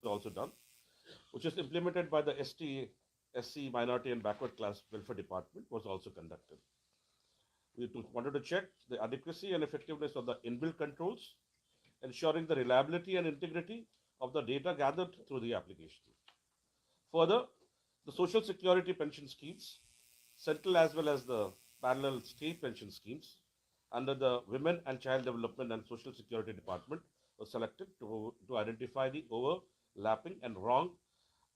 also done, which is implemented by the ST, SC Minority and Backward Class Welfare Department, was also conducted. We wanted to check the adequacy and effectiveness of the inbuilt controls, ensuring the reliability and integrity of the data gathered through the application. Further, the Social Security pension schemes, central as well as the parallel state pension schemes, under the Women and Child Development and Social Security Department were selected to identify the overlapping and wrong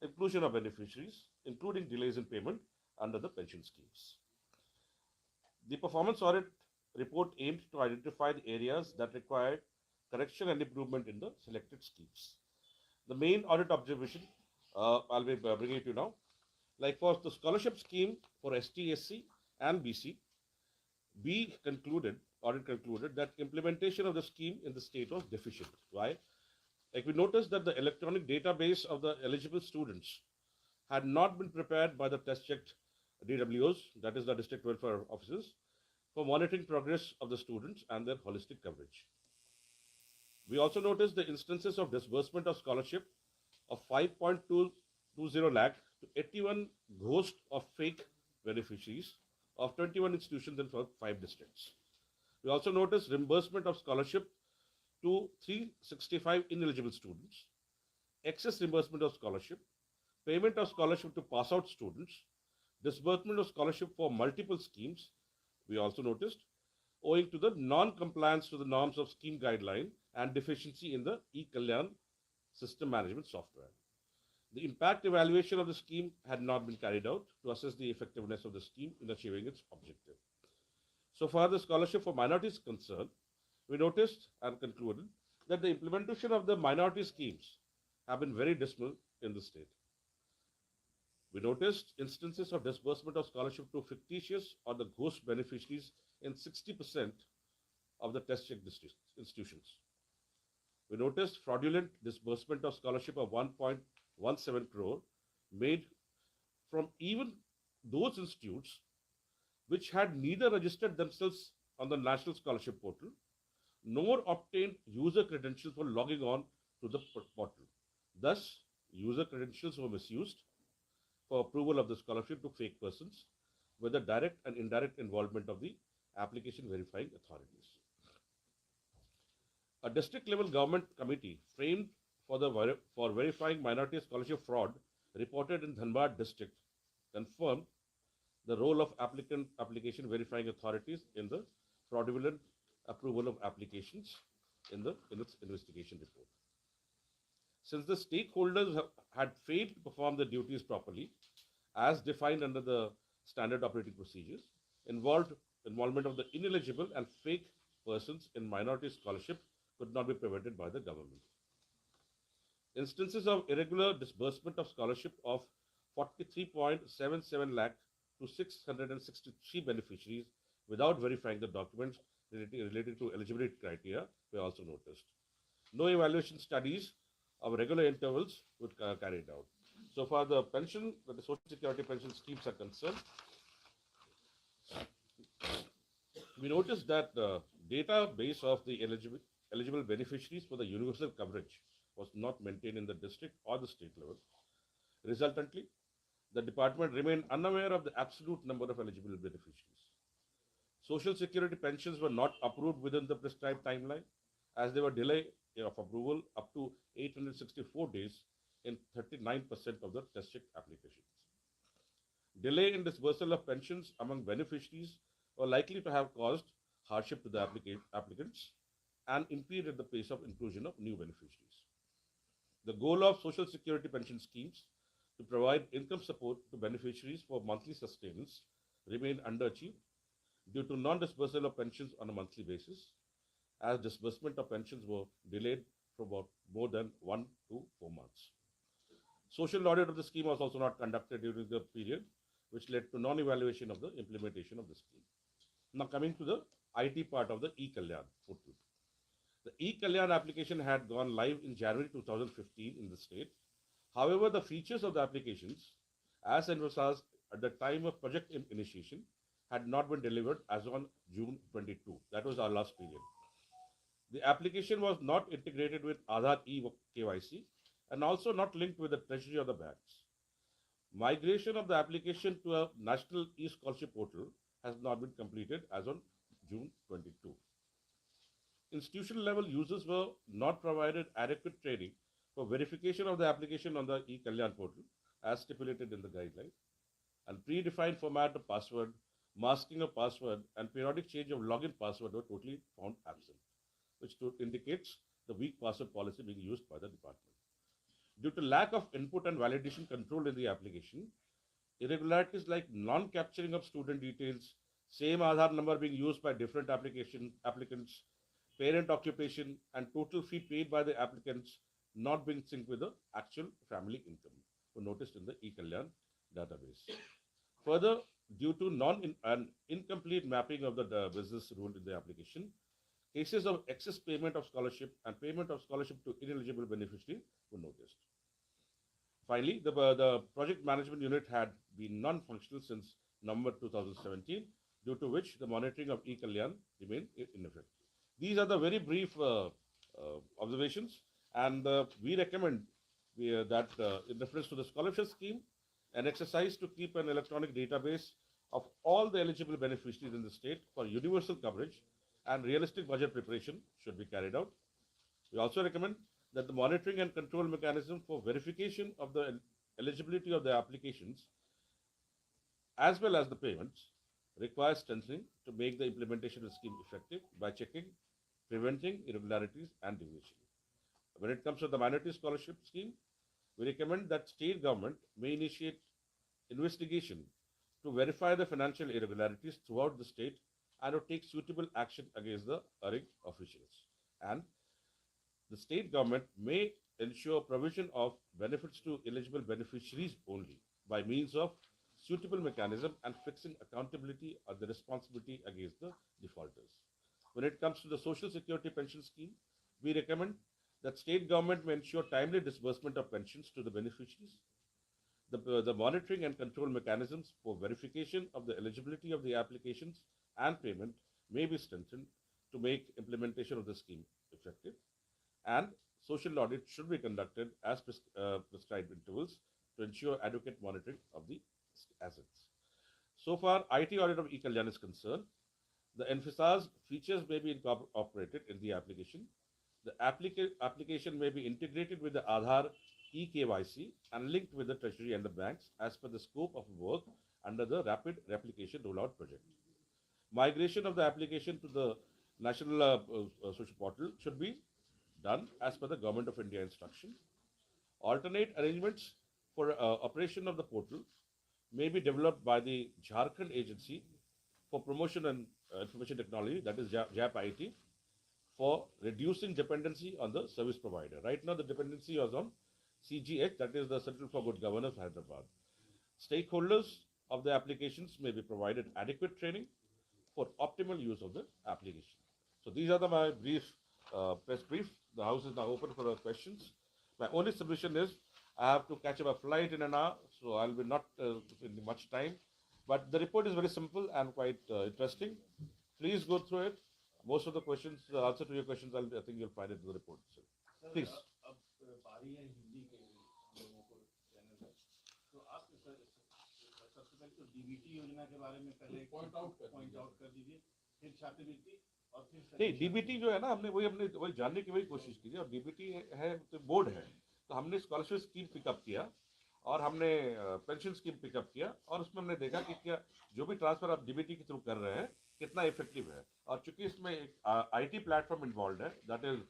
inclusion of beneficiaries, including delays in payment under the pension schemes. The performance audit report aimed to identify the areas that required correction and improvement in the selected schemes. The main audit observation I'll be bringing it to you now. Like for the scholarship scheme for ST, SC, and BC, audit concluded that implementation of the scheme in the state was deficient. Why? Like we noticed that the electronic database of the eligible students had not been prepared by the test checked DWOs, that is the district welfare officers, for monitoring progress of the students and their holistic coverage. We also noticed the instances of disbursement of scholarship of 5.220 lakh to 81 ghost of fake beneficiaries of 21 institutions in 5 districts. We also noticed reimbursement of scholarship to 365 ineligible students, excess reimbursement of scholarship, payment of scholarship to pass out students, disbursement of scholarship for multiple schemes. We also noticed owing to the non-compliance to the norms of scheme guideline and deficiency in the eKalyan system management software. The impact evaluation of the scheme had not been carried out to assess the effectiveness of the scheme in achieving its objective. So far, the scholarship for minorities concerned, we noticed and concluded that the implementation of the minority schemes have been very dismal in the state. We noticed instances of disbursement of scholarship to fictitious or the ghost beneficiaries in 60% of the test check institutions. We noticed fraudulent disbursement of scholarship of 1.17 crore made from even those institutes which had neither registered themselves on the National Scholarship Portal nor obtained user credentials for logging on to the portal. Thus, user credentials were misused for approval of the scholarship to fake persons with the direct and indirect involvement of the application verifying authorities. A district level government committee framed for verifying minority scholarship fraud reported in Dhanbad district confirmed the role of application verifying authorities in the fraudulent approval of applications in its investigation report. Since the stakeholders had failed to perform their duties properly, as defined under the standard operating procedures, involvement of the ineligible and fake persons in minority scholarship could not be prevented by the government. Instances of irregular disbursement of scholarship of 43.77 lakh to 663 beneficiaries without verifying the documents related to eligibility criteria were also noticed. No evaluation studies of regular intervals were carried out. So far, the Social Security pension schemes are concerned, we noticed that the database of the eligible beneficiaries for the universal coverage was not maintained in the district or the state level. Resultantly, the department remained unaware of the absolute number of eligible beneficiaries. Social Security pensions were not approved within the prescribed timeline, as they were delayed of approval up to 864 days in 39% of the test check applications. Delay in disbursal of pensions among beneficiaries were likely to have caused hardship to the applicants and impeded the pace of inclusion of new beneficiaries. The goal of Social Security pension schemes to provide income support to beneficiaries for monthly sustenance remained underachieved due to non-disbursal of pensions on a monthly basis, as disbursement of pensions were delayed for about more than 1 to 4 months. Social audit of the scheme was also not conducted during the period, which led to non-evaluation of the implementation of the scheme. Now coming to the IT part of the eKalyan portal. The eKalyan application had gone live in January 2015 in the state. However, the features of the applications, as envisaged at the time of project initiation, had not been delivered as on June 22. That was our last period. The application was not integrated with Aadhaar e-KYC and also not linked with the treasury or the banks. Migration of the application to a national e-scholarship portal has not been completed as on June 22. Institutional level users were not provided adequate training for verification of the application on the e-Kalyan portal as stipulated in the guideline, and predefined format of password, masking of password, and periodic change of login password were totally found absent, which indicates the weak password policy being used by the department. Due to lack of input and validation control in the application, irregularities like non-capturing of student details, same Aadhaar number being used by different applicants, parent occupation, and total fee paid by the applicants not being synced with the actual family income were noticed in the eKalyan database. Further, due to incomplete mapping of the business rule in the application, cases of excess payment of scholarship and payment of scholarship to ineligible beneficiary were noticed. Finally, the project management unit had been non-functional since November 2017, due to which the monitoring of eKalyan remained ineffective. These are the very brief observations, and we recommend that in reference to the scholarship scheme, an exercise to keep an electronic database of all the eligible beneficiaries in the state for universal coverage and realistic budget preparation should be carried out. We also recommend that the monitoring and control mechanism for verification of the eligibility of the applications as well as the payments requires strengthening to make the implementation of the scheme effective by checking, preventing irregularities and deviation. When it comes to the minority scholarship scheme, we recommend that state government may initiate investigation to verify the financial irregularities throughout the state and to take suitable action against the erring officials. And the state government may ensure provision of benefits to eligible beneficiaries only by means of suitable mechanism and fixing accountability or the responsibility against the defaulters. When it comes to the Social Security pension scheme, we recommend that state government may ensure timely disbursement of pensions to the beneficiaries. The monitoring and control mechanisms for verification of the eligibility of the applications and payment may be strengthened to make implementation of the scheme effective. And social audit should be conducted as prescribed intervals to ensure adequate monitoring of the assets. So far, IT audit of eKalyan is concerned. The emphasized features may be incorporated in the application. The application may be integrated with the Aadhaar eKYC and linked with the Treasury and the banks as per the scope of work under the Rapid Replication Rollout Project. Migration of the application to the National Social Portal should be done as per the Government of India instruction. Alternate arrangements for operation of the portal may be developed by the Jharkhand Agency for Promotion and Information Technology, that is JAP IT, for reducing dependency on the service provider. Right now, the dependency is on CGH, that is the Central for Good Governance, Hyderabad. Stakeholders of the applications may be provided adequate training for optimal use of the application. So these are my brief press brief. The house is now open for questions. My only submission is I have to catch up a flight in an hour, so I'll be not in much time. But the report is very simple and quite interesting. Please go through it. Most of the questions, the answer to your questions, I think you'll find it in the report. So, please. नहीं DBT जो है ना हमने वही जानने की वही कोशिश की और डीबीटी है तो बोर्ड है तो हमने स्कॉलरशिप स्कीम पिकअप किया और हमने पेंशन स्कीम पिकअप किया और उसमें हमने देखा कि क्या जो भी ट्रांसफर आप डीबीटी के थ्रू कर रहे हैं कितना इफेक्टिव है और चूंकि इसमें एक आईटी प्लेटफॉर्म इन्वॉल्व है दैट इज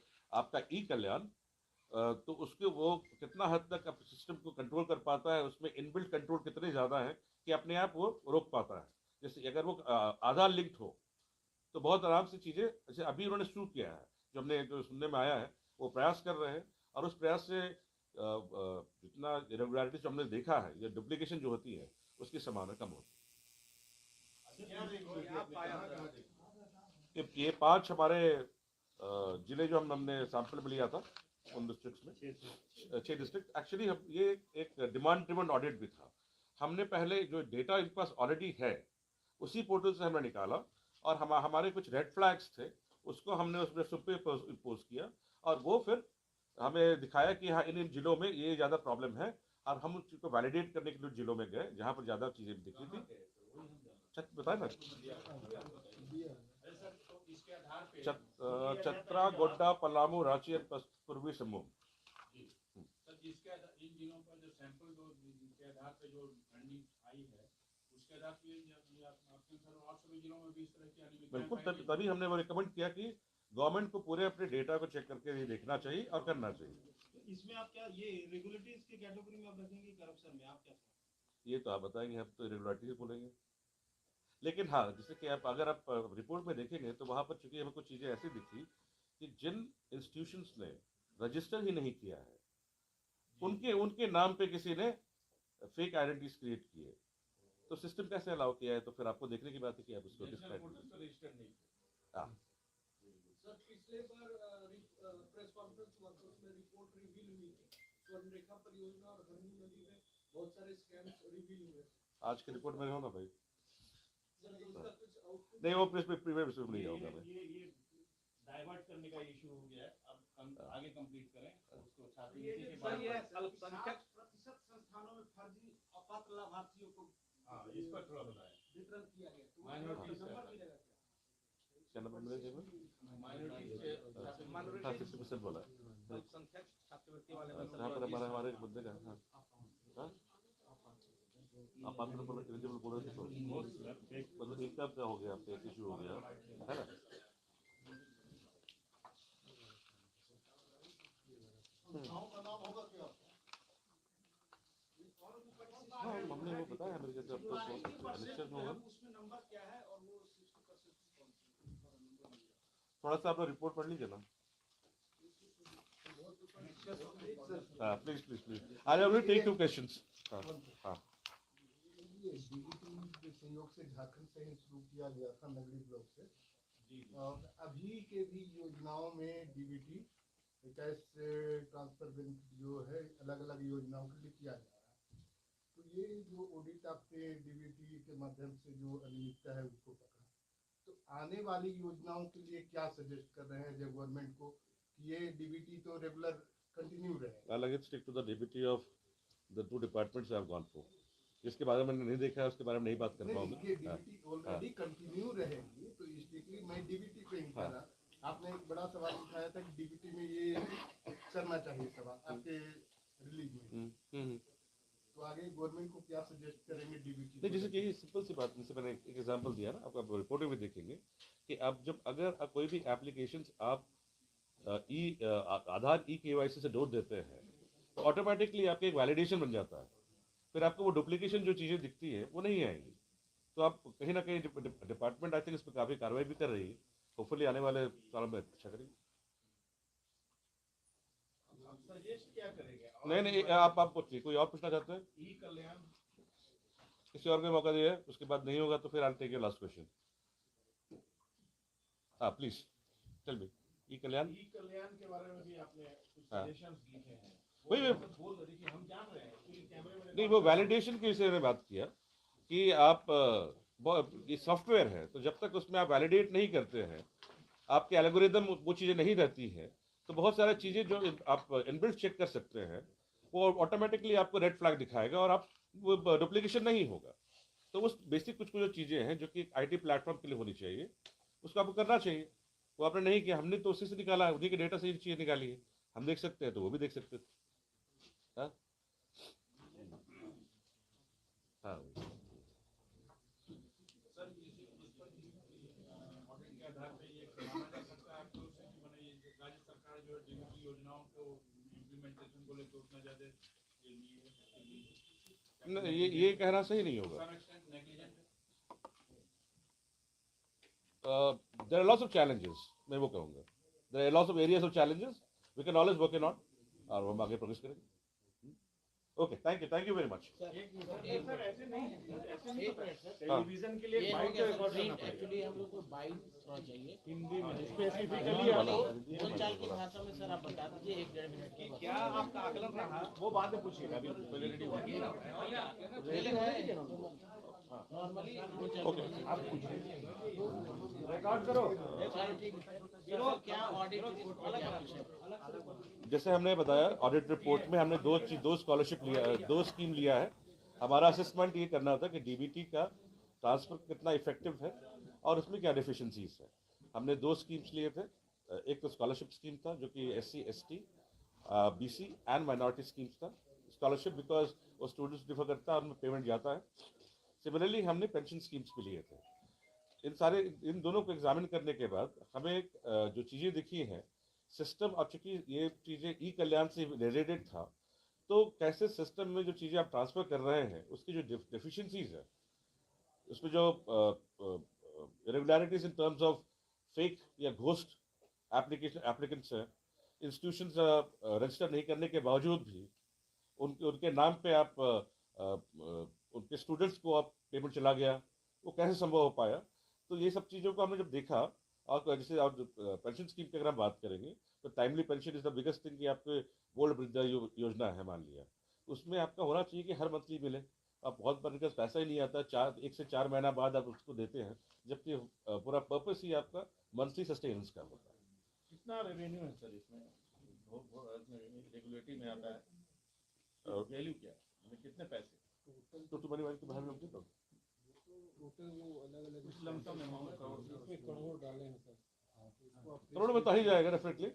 आपका eKalyan तो उसके वो कितना हद तक आप सिस्टम को कंट्रोल कर पाता है उसमें इनबिल्ट कंट्रोल कितने ज़्यादा है कि अपने आप वो रोक पाता है जैसे अगर वो आधार लिंक्ड हो तो बहुत आराम से चीज़ें जैसे अभी उन्होंने शुरू किया है जो सुनने में आया है वो प्रयास कर रहे हैं और उस प्रयास से जितना इरेगुलरिटीज हमने देखा है या डुप्लीकेशन जो होती है उसकी संभावना कम होती है। ये 5 हमारे जिले जो हमने सैंपल में लिया था उन डिस्ट्रिक्ट्स में 6 डिस्ट्रिक्ट एक्चुअली ये एक डिमांड ड्रिवन ऑडिट भी था। हमने पहले जो डेटा इनके पास ऑलरेडी है उसी पोर्टल से हमने निकाला और हमारे कुछ रेड फ्लैग्स थे उसको हमने उसमें सुपर इम्पोज किया और वो फिर हमें दिखाया कि हाँ इन जिलों में ये ज़्यादा प्रॉब्लम है, और हम उस चीज़ को वैलिडेट करने के लिए जिलों में गए जहाँ पर ज़्यादा चीज़ें दिखी थी। बताए ना, चतरा, गोड्डा, पलामू, रांची और पूर्वी सिंहभूम। सर जिसके इन जिलों पर जो सैंपल जिनके आधार पे जो फंडिंग आई है, उसके आधार पे आपके अनुसार और सभी जिलों में भी इस तरह की अनियमितताएं बिल्कुल, तभी हमने वो रिकमेंड किया कि गवर्नमेंट को पूरे अपने डेटा को चेक करके ये देखना चाहिए और करना चाहिए। इसमें आप क्या ये इरेगुलरिटीज की कैटेगरी में आप रखेंगे करप्शन में, आप क्या ये तो आप बताएंगे, हम तो इरेगुलरिटीज बोलेंगे। लेकिन हाँ, जैसे कि आप अगर आप रिपोर्ट में देखेंगे तो वहाँ पर चूंकि हमें कुछ चीज़ें ऐसी दिखी कि जिन इंस्टीट्यूशंस ने रजिस्टर ही नहीं किया है, उनके उनके नाम पे किसी ने फेक आइडेंटिटीज क्रिएट की है, तो सिस्टम कैसे अलाउ किया है? तो फिर आपको देखने की बात है कि आप उसको रजिस्टर नहीं। हाँ, सर पिछले बार प्रेस कॉन्फ्रेंस हुआ था, उसमें रिपोर्ट रिवील हुई थी, स्वर्णरेखा परियोजना और हरमू नदी में बहुत सारे स्कैम्स रिवील हुए। आज की रिपोर्ट में होगा भाई, सर उसका कुछ आउटपुट नहीं वो प्रीवियस नहीं होगा भाई। ये डाइवर्ट करने का इशू हो गया है, अब आगे कंप्लीट करें उसको छात्रवृत्ति के सर ये बाद। अल्पसंख्यक प्रतिशत संस्थानों में फर्जी अपात्र लाभार्थियों को हाँ, इस पर थोड़ा बताएं। वितरण किया गया, तो माइनॉरिटी नंबर मिलेगा क्या नंबर मिलेगा? माइनॉरिटी हाँ 60% बोला है। अल्पसंख्यक छात्रवृत्ति वाले में यहाँ पर हमारे मुद्दे का हाँ अपात्र पर एलिजिबल बोल रहे थे, तो मतलब एक का हो गया, आपका एक इशू हो गया है ना। हाँ हमने वो बताया मेरे जैसे अब तो इलेक्शन होगा, उसमें नंबर क्या है और वो 60% थोड़ा सा आप रिपोर्ट पढ़ लीजिए ना। हाँ please please please, I will take 2 questions. हाँ हाँ, ये डीबीटी के सहयोग से झारखंड से ही शुरू किया गया था नगरी ब्लॉक से, और अभी के भी योजनाओं में डीबीटी कैश ट्रांसफर बैंक जो है अलग अलग योजनाओं के लिए किया जा रहा है। तो ये जो ऑडिट आपने डीबीटी के माध्यम से जो अनियमितता है उसको पकड़ा, तो आने वाली योजनाओं के लिए क्या सजेस्ट कर रहे हैं जब गवर्नमेंट को कि ये डीबीटी तो रेगुलर कंटिन्यू रहे? I'll again stick to the DBT of the 2 departments I have gone for. जिसके बारे में नहीं देखा है उसके बारे में नहीं बात कर पाऊंगा। ये डीबीटी ऑलरेडी कंटिन्यू रहेगी, तो इसलिए मैं डीबीटी पे ही कर रहा। आपने एक बड़ा सवाल उठाया था कि डीबीटी में ये करना चाहिए सवाल आपके रिलीज में, तो आगे गवर्नमेंट को क्या सजेस्ट करेंगे डीबीटी? नहीं, जैसे कि ये सिंपल सी बात, जैसे मैंने एक एग्जांपल दिया ना, आपका रिपोर्ट में भी देखेंगे कि आप जब अगर कोई भी एप्लीकेशंस आप आधार KYC से जोड़ देते हैं तो ऑटोमेटिकली आपके एक वैलिडेशन बन जाता है, फिर आपको वो डुप्लीकेशन जो चीज़ें दिखती है वो नहीं आएंगी। तो आप कहीं ना कहीं डिपार्टमेंट आई थिंक इस पर काफ़ी कार्रवाई भी कर रही है, होपफुली आने वाले सालों में अच्छा करेगी। सजेस्ट क्या करेंगे? नहीं आप पूछिए, कोई और पूछना चाहते हैं? ई कल्याण किसी और को मौका दिए, उसके बाद नहीं होगा तो फिर I take your last question. हाँ please tell me. E Kalyan के बारे में भी आपने कुछ सजेशंस लिखे हैं, वही बोल रहे कि हम जान रहे हैं कि कैमरे में नहीं, वो वैलिडेशन के विषय में बात किया कि आप ये सॉफ्टवेयर है, तो जब तक उसमें आप वैलिडेट नहीं करते हैं, आपके एल्गोरिदम वो चीज़ें नहीं रहती हैं, तो बहुत सारी चीज़ें जो आप इनबिल्ट चेक कर सकते हैं वो ऑटोमेटिकली आपको रेड फ्लैग दिखाएगा और आप वो डुप्लीकेशन नहीं होगा। तो उस बेसिक कुछ कुछ जो चीज़ें हैं जो कि IT प्लेटफॉर्म के लिए होनी चाहिए, उसको आपको करना चाहिए। वो आपने नहीं किया, हमने तो उसी से निकाला, उन्हीं के डेटा से ये चीज़ निकाली है, हम देख सकते हैं तो वो भी देख सकते थे। हाँ हाँ ऑडिट के आधार पे ये माना जा सकता है आपको कि माने ये राज्य सरकार जो डीबीटी योजनाओं को इम्प्लीमेंटेशन को लेकर उतना ज्यादा ये नहीं है, ये कहना सही नहीं होगा। There are lots of challenges, मैं वो कहूँगा। There are lots of areas of challenges. We can always work on, और हम आगे प्रोग्रेस करेंगे। Okay, thank you very much. Sir ऐसे नहीं टेलीविजन के लिए बाइट रिकॉर्ड करना पड़ेगा। एक्चुअली हम लोग को बाइट थोड़ा चाहिए हिंदी में स्पेसिफिकली बोलचाल की भाषा में। सर आप बता दीजिए 1-1.5 मिनट की क्या आपका आकलन रहा? वो बाद में पूछिएगा, अभी पहले रेडी हो नॉर्मली ओके, आप पूछिए, रिकॉर्ड करो। सर ठीक है। क्या ऑडिट रिपोर्ट में क्या कुछ है? जैसे हमने बताया ऑडिट रिपोर्ट में हमने दो स्कॉलरशिप लिया, दो स्कीम लिया है। हमारा असेसमेंट ये करना था कि डीबीटी का ट्रांसफर कितना इफेक्टिव है और उसमें क्या डिफिशिएंसीज है। हमने दो स्कीम्स लिए थे। एक तो स्कॉलरशिप स्कीम था जो कि SC ST BC and minority schemes था। स्कॉलरशिप बिकॉज वो स्टूडेंट्स डिफर करता है, उनमें पेमेंट जाता है। सिमिलरली हमने पेंशन स्कीम्स भी लिए थे। इन दोनों को एग्जामिन करने के बाद हमें जो चीज़ें दिखी हैं सिस्टम, और चूंकि ये चीज़ें ई कल्याण से रिलेटेड था, तो कैसे सिस्टम में जो चीज़ें आप ट्रांसफर कर रहे हैं उसकी जो डेफिशिएंसीज है, उसमें जो irregularities in terms of fake या घोस्ट एप्लीकेंट्स हैं, इंस्टीट्यूशंस रजिस्टर नहीं करने के बावजूद भी उनके नाम पे आप उनके स्टूडेंट्स को आप पेमेंट चला गया, वो कैसे संभव हो पाया। तो ये सब चीज़ों को हमने जब देखा, और जैसे आप पेंशन स्कीम की अगर हम बात करेंगे तो timely pension is the biggest thing कि आपके गोल्ड वृद्धा योजना है मान लिया, उसमें आपका होना चाहिए कि हर मंथली मिले। अब बहुत बार इनका पैसा ही नहीं आता, 1 से 4 महीना बाद आप उसको देते हैं, जबकि पूरा पर्पस ही आपका मंथली सस्टेनेंस का होता है। कितना रेवेन्यू है सर इसमें? रेगुलेटरी में आता है, वैल्यू क्या है, मतलब कितने पैसे तो तुम्हारी वाली के बाहर में तो टोटल वो अलग अलग कुछ लमसम अमाउंट इसमें करोड़ डाले हैं सर। करोड़ में तो ही जाएगा डेफिनेटली।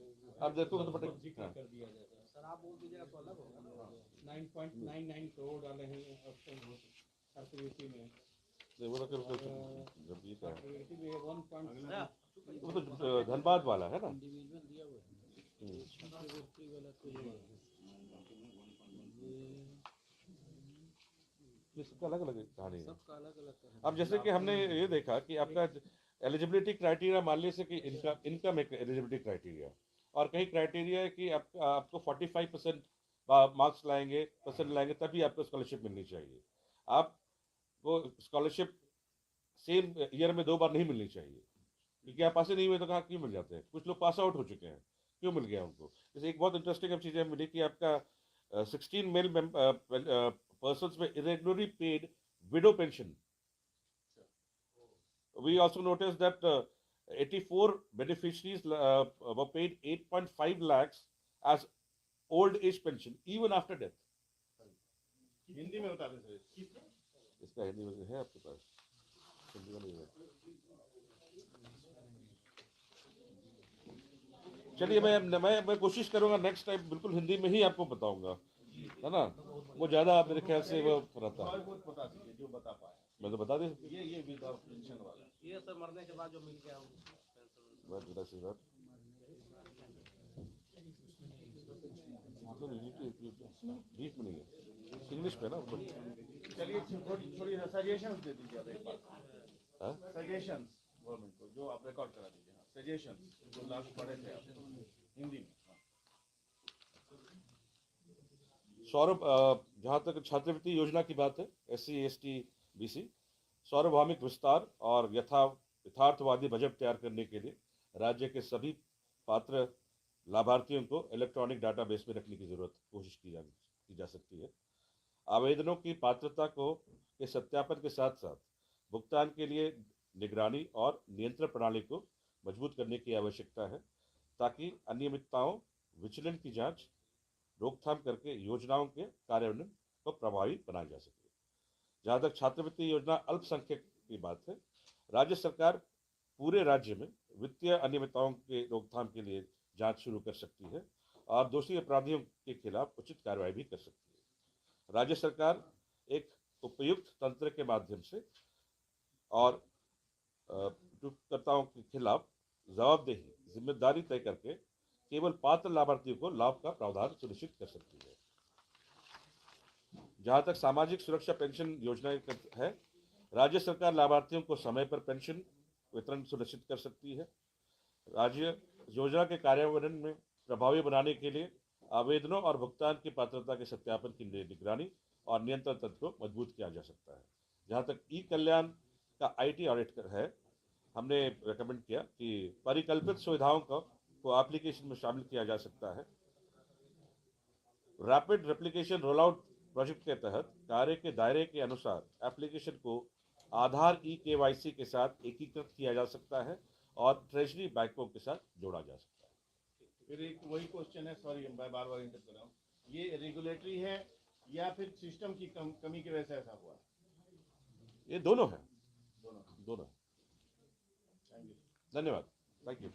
आप देखोगे तो पता जिक्र कर दिया जाता है। सर आप बोल दीजिएगा तो अलग होगा। 9.99 करोड़ डाले हैं छात्रवृत्ति में। वो तो जब ये था छात्रवृत्ति में 1. वो तो धनबाद वाला है ना। इंडिविजुअल दिया हुआ है छात्रवृत्ति वाला, तो ये सबका अलग अलग कहानी है। सबका अलग अलग है। अब जैसे कि हमने ये देखा कि आपका एलिजिबिलिटी क्राइटेरिया मान लीजिए कि इनकम एक एलिजिबिलिटी क्राइटेरिया, और कहीं क्राइटेरिया है कि आपको 45% मार्क्स लाएंगे, परसेंट लाएंगे तभी आपको स्कॉलरशिप मिलनी चाहिए। आप वो स्कॉलरशिप सेम ईयर में 2 बार नहीं मिलनी चाहिए, क्योंकि आप पास ही नहीं हुए तो कहाँ क्यों मिल जाते हैं। कुछ लोग पास आउट हो चुके हैं, क्यों मिल गया उनको। जैसे एक बहुत इंटरेस्टिंग चीज़ मिली कि आपका 16 mail persons were irregularly paid widow pension. We also noticed that 84 beneficiaries were paid 8.5 lakhs as old age pension even after death. Hindi में बता दें सर। इसका हिंदी में है आपके पास? हिंदी में नहीं है। चलिए मैं कोशिश करूंगा नेक्स्ट टाइम बिल्कुल हिंदी में ही आपको बताऊंगा, है ना। वो ज्यादा मेरे ख्याल से वो रहता है। बता दीजिए जो बता पाए। मैं तो बता दें ये विदाउट पेंशन वाला, ये सर मरने के बाद जो मिल गया वो बीच में नहीं है, इंग्लिश में ना। चलिए थोड़ी सजेशंस दे दीजिए आप एक बार। सजेशंस गवर्नमेंट को जो आप रिकॉर्ड करा दीजिए, सजेशंस जो लागू पड़े थे आप हिंदी में। सौरभ, जहाँ तक छात्रवृत्ति योजना की बात है, SC ST BC सार्वभौमिक विस्तार और यथार्थवादी बजट तैयार करने के लिए राज्य के सभी पात्र लाभार्थियों को इलेक्ट्रॉनिक डाटाबेस में रखने की कोशिश की जा सकती है। आवेदनों की पात्रता के सत्यापन के साथ साथ भुगतान के लिए निगरानी और नियंत्रण प्रणाली को मजबूत करने की आवश्यकता है, ताकि अनियमितताओं, विचलन की जांच, रोकथाम करके योजनाओं के कार्यान्वयन को प्रभावी बनाया जा सके। जहाँ तक छात्रवृत्ति योजना अल्पसंख्यक की बात है, राज्य सरकार पूरे राज्य में वित्तीय अनियमितताओं के रोकथाम के लिए जांच शुरू कर सकती है और दोषी अपराधियों के खिलाफ उचित कार्रवाई भी कर सकती है। राज्य सरकार एक उपयुक्त तंत्र के माध्यम से और उपयोगकर्ताओं के खिलाफ जवाबदेही जिम्मेदारी तय करके केवल पात्र लाभार्थियों को लाभ का प्रावधान सुनिश्चित कर सकती है। जहां तक सामाजिक सुरक्षा पेंशन योजना है, राज्य सरकार लाभार्थियों को समय पर पेंशन वितरण सुनिश्चित कर सकती है। राज्य योजना के कार्यान्वयन में प्रभावी बनाने के लिए आवेदनों और भुगतान की पात्रता के सत्यापन की निगरानी और नियंत्रण तंत्र को मजबूत किया जा सकता है। जहां तक ई कल्याण का IT ऑडिट है, हमने रेकमेंड किया कि परिकल्पित सुविधाओं को एप्लीकेशन में शामिल किया जा सकता है। रैपिड रेप्लिकेशन रोलआउट प्रोजेक्ट के तहत कार्य के दायरे के अनुसार एप्लीकेशन को आधार eKYC के साथ एकीकृत किया जा सकता है और ट्रेजरी बैंकों के साथ जोड़ा जा सकता है। फिर एक वही क्वेश्चन है, सॉरी मैं बार बार इंटर कर रहा हूँ, ये रेगुलेटरी है या फिर सिस्टम की कमी की वजह से ऐसा हुआ? ये दोनों है, दोनों। दोनों। Thank you. धन्यवाद, थैंक यू।